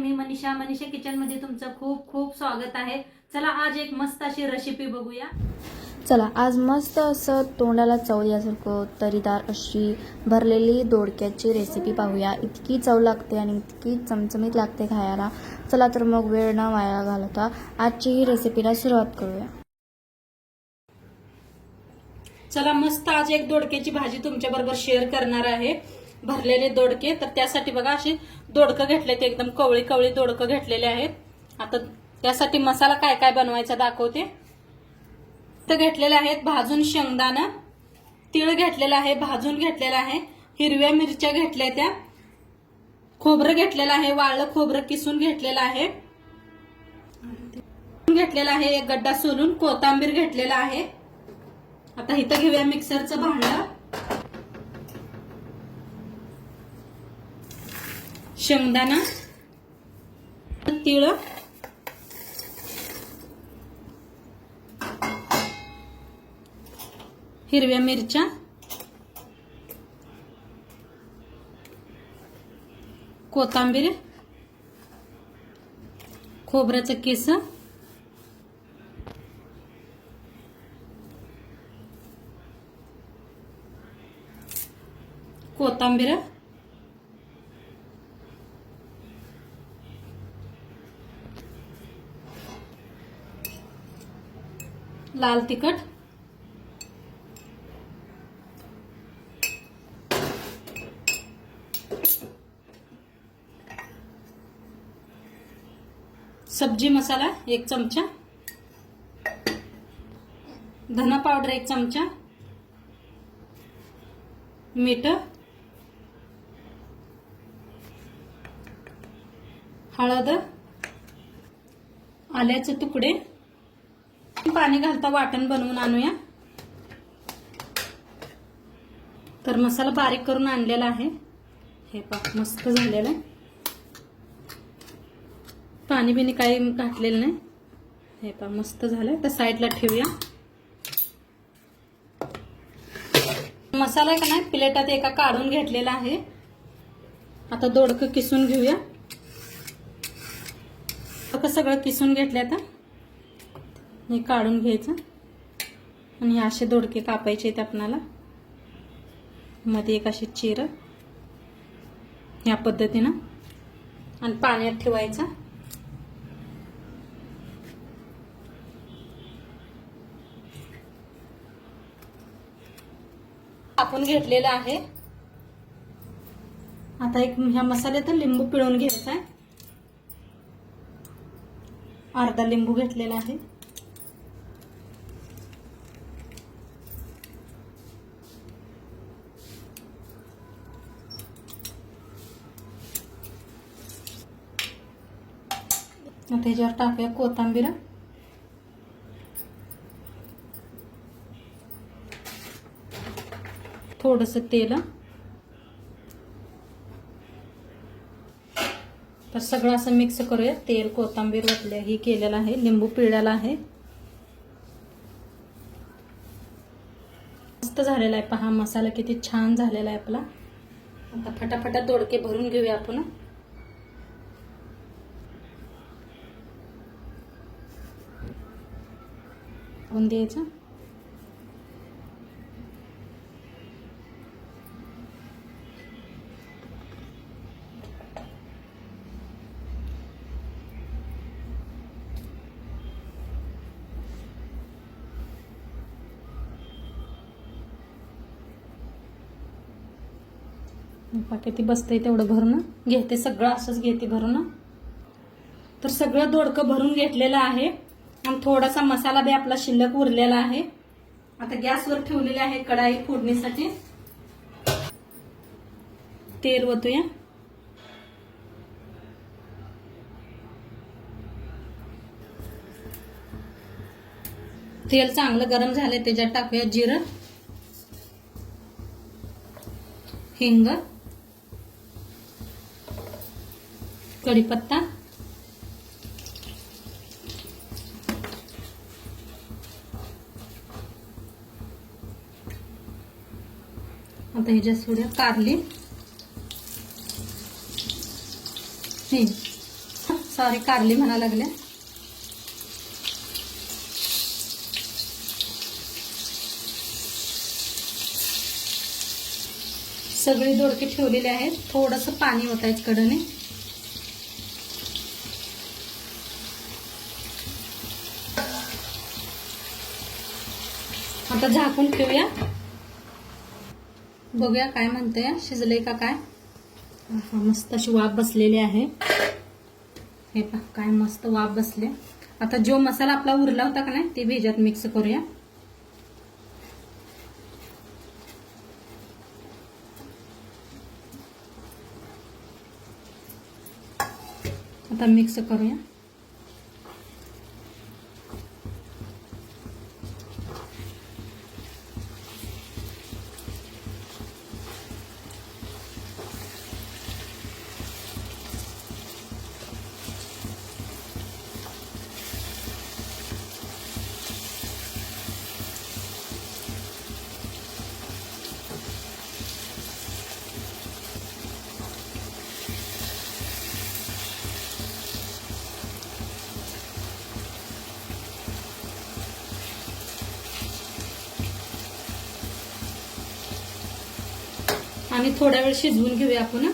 मी Manisha kitchen मध्ये तुमचं खूप खूप स्वागत आहे। चला आज एक मस्त अशी रेसिपी बघूया। चला आज मस्त असं तोंडाला चव यासारखं तरीदार अशी भरलेली दोडक्याची रेसिपी पाहूया। इतकी चव लागते आणि इतकी चमचमीत लागते खायला। चला तर मग वेळ न वाया घालवता आजची ही रेसिपीला सुरुवात करूया। चला मस्त आज एक दोडक्याची भाजी तुमच्या बरोबर शेअर करणार आहे। भरलेले दोडके, तर त्यासाठी बघा असे दोडकं घेतले ते एकदम कवळी कवळी दोडकं घेतलेले आहेत। आता त्यासाठी मसाला काय काय बनवायचा दाखवते। तर घेतलेले आहेत भाजून शेंगदाणा, तीळ घेतलेला आहे भाजून घेतलेला आहे, हिरव्या मिरच्या घेतल्या त्या, खोबरं घेतलेलं आहे, वाळलं खोबरं किसून घेतलेलं आहे, घेतलेला आहे एक गड्डा सोलून, कोथिंबीर घेतलेला आहे। आता इथं घेऊया मिक्सरचं भांडं, शेंगदाणा, तीळ, हिरव्या मिरच्या, कोथिंबीर, खोबऱ्याचं किस, कोथिंबीर, लाल तिखट, सब्जी मसाला 1 चमचा, धना पावडर 1 चमचा, मीठ, हळद, आल्याचे तुकडे, पाणी घालता वाटण बनवून आणूया। तर मसाला बारीक करून आणलेला आहे, हे पहा मस्त झालेला आहे, पाणी बिनी काही घातलेलं नाही, हे पहा मस्त झालंय। तर साईडला ठेवूया। मसाला का नाही प्लेटात एका काढून घेतलेला आहे। आता दोडकं किसून घेऊया। सगळं किसून घेतलं, आता हे काढून घ्यायचं आणि असे दोडके कापायचे आहेत आपल्याला। मध्ये एक अशी चीर या पद्धतीनं आणि पाण्यात ठेवायचं। आपण घेतलेलं आहे। आता एक ह्या मसाल्यात लिंबू पिळून घ्यायचा आहे, अर्धा लिंबू घेतलेला आहे। त्याच्यावर टाकूया कोथिंबीर, थोडंसं तेल, तर सगळं असं मिक्स करूया। तेल कोथिंबीर वतले ही केलेलं आहे, लिंबू पिळलेला आहे, मस्त झालेला आहे। पहा मसाला किती छान झालेला आहे आपला। आता फटाफटा दोडके भरून घेऊया आपण। द्यायचं किती बसतंय तेवढं भरून घेते, सगळं असंच घेते भरून। तर सगळं दोडकं भरून घेतलेलं आहे आणि थोडासा मसाला बी आपला शिल्लक उरलेला आहे। आता गॅसवर ठेवलेले आहे कढाई फोडणीसाठी, तेल ओतूया। तेल चांगलं गरम झाले, त्याच्यात टाकूया जिरं, हिंग, कढीपत्ता, आता ह्याच्यात थोड्या कारली, सॉरी कारली म्हणा लागले. सगळी दोडके ठेवलेले आहेत. थोडंसं पाणी ओतायचं कडने. आता झाकून ठेवूया. बघूया काय म्हणते, शिजले का काय. मस्त अशी वाफ बसलेली आहे. हे पहा काय मस्त वाफ बसले. आता जो मसाला आपला उरला होता का नाही ते भी ह्याच्यात मिक्स करूया. आता मिक्स करूया. आणि थोडा वेळ शिजवून घेऊया आपण.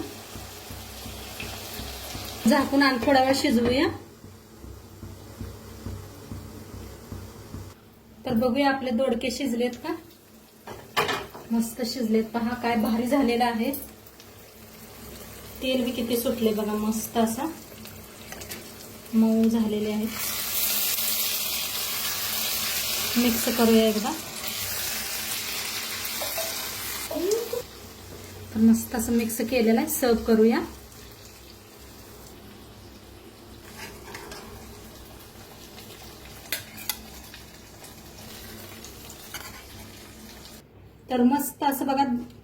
झाकून आणि थोडा वेळ शिजवूया. तर बघूया आपले दोडके शिजलेत का. मस्त शिजलेत. पहा काय भारी झालेलं आहे. तेल बी किती सुटले बघा. मस्त असा मऊ झालेले आहेत. मिक्स करूया एकदा. तर मस्त असं मिक्स केलेलं आहे. सर्व करूया. तर मस्त असं बघा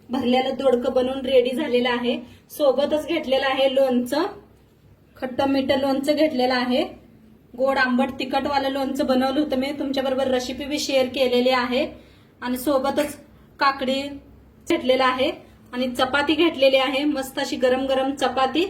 भरलेलं दोडकं बनवून रेडी झालेलं आहे. सोबतच घेतलेलं आहे लोणचं. खट्ट मीठ लोणचं घेतलेलं आहे. गोड आंबट तिखटवालं लोणचं बनवलं होतं मी. तुमच्याबरोबर रेसिपी बी शेअर केलेली आहे. आणि सोबतच काकडी घेतलेला आहे आणि चपाती घेतलेली आहे. मस्त अशी गरम गरम चपाती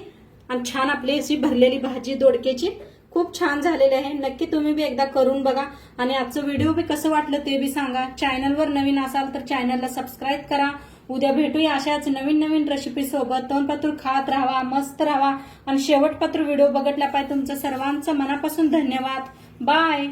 आणि छान आपली अशी भरलेली भाजी दोडक्याची. खूप छान झालेली आहे. नक्की तुम्ही बी एकदा करून बघा. आणि आजचं व्हिडिओ बी कसं वाटलं ते बी सांगा. चॅनलवर नवीन असाल तर चॅनलला सबस्क्राईब करा. उद्या भेटूया अशाच नवीन नवीन रेसिपी सोबत. तोंडपातूर खात राहा, मस्त राहा आणि शेवटपात्र व्हिडिओ बघितला पाहिजे. तुमचं सर्वांचं मनापासून धन्यवाद. बाय.